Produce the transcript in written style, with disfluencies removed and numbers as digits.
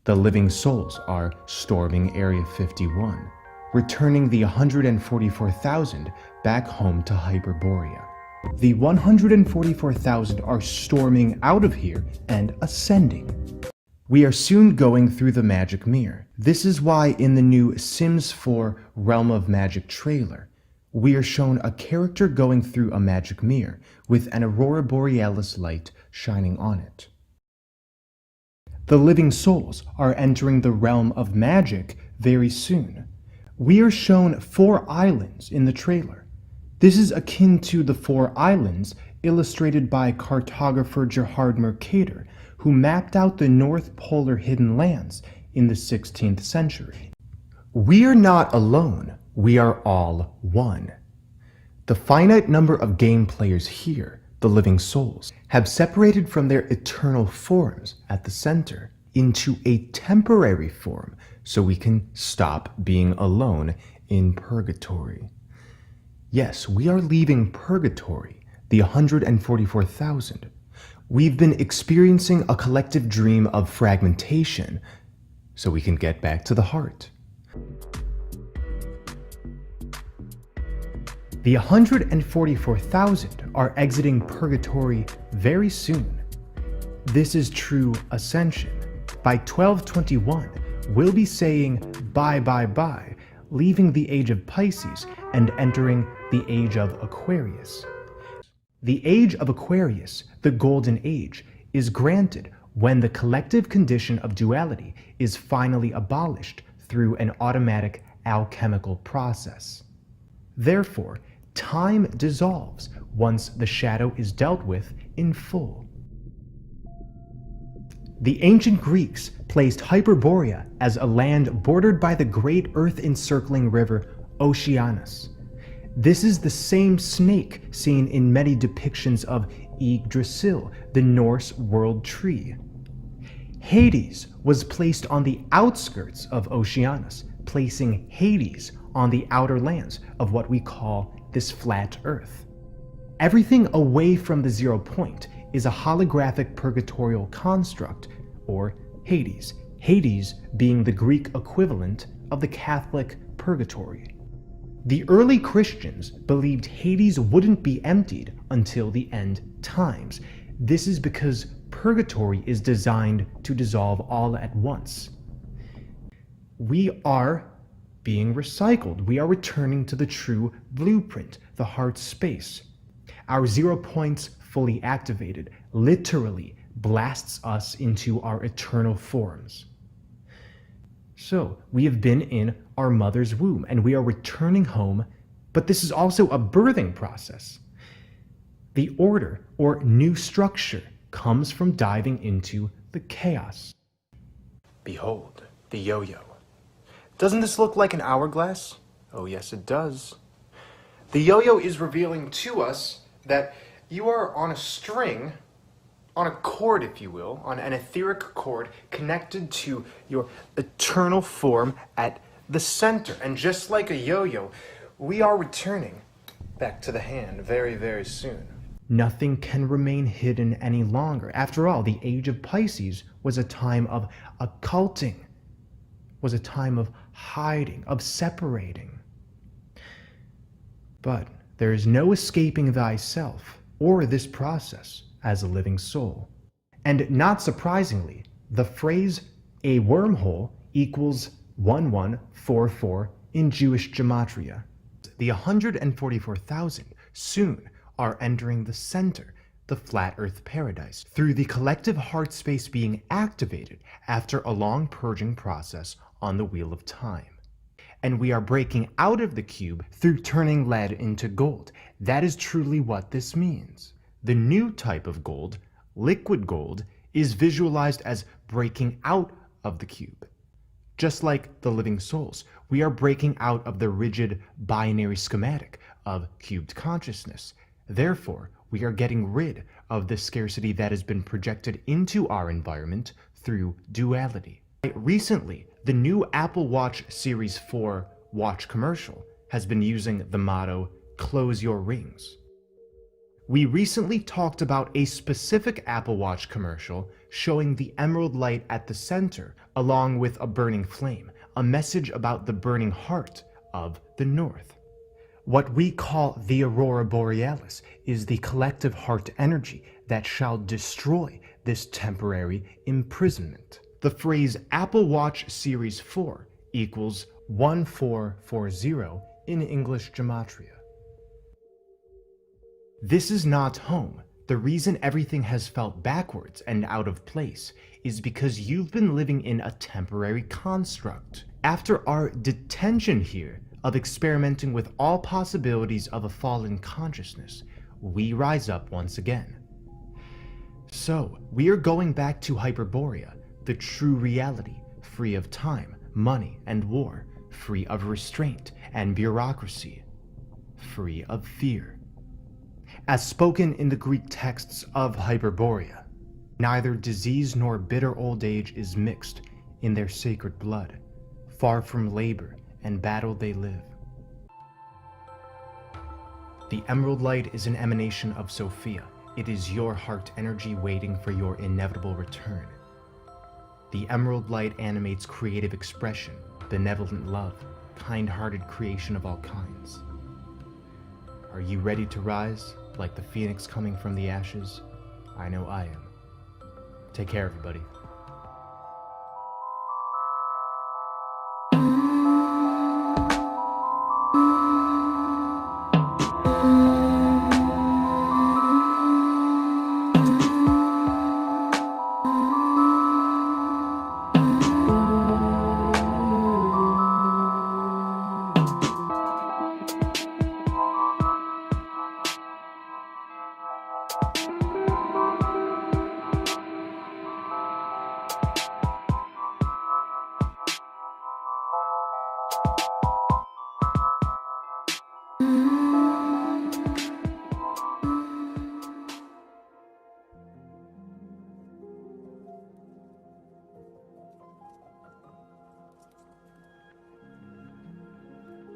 The living souls are storming Area 51, returning the 144,000 back home to Hyperborea. The 144,000 are storming out of here and ascending. We are soon going through the Magic Mirror. This is why in the new Sims 4 Realm of Magic trailer, we are shown a character going through a magic mirror with an Aurora Borealis light shining on it. The living souls are entering the realm of magic very soon. We are shown 4 islands in the trailer. This is akin to the 4 islands illustrated by cartographer Gerhard Mercator, who mapped out the North Polar hidden lands in the 16th century. We are not alone, we are all one. The finite number of game players here, the living souls, have separated from their eternal forms at the center into a temporary form so we can stop being alone in purgatory. Yes, we are leaving purgatory, the 144,000. We've been experiencing a collective dream of fragmentation so we can get back to the heart. The 144,000 are exiting purgatory very soon. This is true ascension. By 1221, we'll be saying bye bye bye, leaving the age of Pisces and entering the age of Aquarius. The age of Aquarius, the golden age, is granted when the collective condition of duality is finally abolished through an automatic alchemical process. Therefore, time dissolves once the shadow is dealt with in full. The ancient Greeks placed Hyperborea as a land bordered by the great earth-encircling river Oceanus. This is the same snake seen in many depictions of Yggdrasil, the Norse world tree. Hades was placed on the outskirts of Oceanus, placing Hades on the outer lands of what we call this flat earth. Everything away from the 0 point is a holographic purgatorial construct, or Hades, Hades being the Greek equivalent of the Catholic purgatory. The early Christians believed Hades wouldn't be emptied until the end times. This is because purgatory is designed to dissolve all at once. We are being recycled. We are returning to the true blueprint, the heart space. Our 0 points fully activated literally blasts us into our eternal forms. So we have been in our mother's womb and we are returning home, but this is also a birthing process. The order or new structure comes from diving into the chaos. Behold, the yo-yo. Doesn't this look like an hourglass? Oh yes, it does. The yo-yo is revealing to us that you are on a string, on a cord if you will, on an etheric cord connected to your eternal form at the center. And just like a yo-yo, we are returning back to the hand very, very soon. Nothing can remain hidden any longer. After all, the age of Pisces was a time of occulting, was a time of hiding, of separating. But there is no escaping thyself or this process as a living soul. And not surprisingly, the phrase a wormhole equals 1144 in Jewish gematria. The 144,000 soon are entering the center, the flat earth paradise, through the collective heart space being activated after a long purging process on the wheel of time. And we are breaking out of the cube through turning lead into gold. That is truly what this means. The new type of gold, liquid gold, is visualized as breaking out of the cube. Just like the living souls, we are breaking out of the rigid binary schematic of cubed consciousness. Therefore, we are getting rid of the scarcity that has been projected into our environment through duality. Recently, the new Apple Watch Series 4 watch commercial has been using the motto, "Close your rings." We recently talked about a specific Apple Watch commercial showing the emerald light at the center, along with a burning flame, a message about the burning heart of the North. What we call the Aurora Borealis is the collective heart energy that shall destroy this temporary imprisonment. The phrase Apple Watch Series 4 equals 1440 in English gematria. This is not home. The reason everything has felt backwards and out of place is because you've been living in a temporary construct. After our detention here of experimenting with all possibilities of a fallen consciousness, we rise up once again. So, we are going back to Hyperborea, the true reality, free of time, money, and war, free of restraint and bureaucracy, free of fear. As spoken in the Greek texts of Hyperborea, neither disease nor bitter old age is mixed in their sacred blood. Far from labor and battle they live. The emerald light is an emanation of Sophia. It is your heart energy waiting for your inevitable return. The emerald light animates creative expression, benevolent love, kind-hearted creation of all kinds. Are you ready to rise, like the phoenix coming from the ashes? I know I am. Take care, everybody. Mm-hmm.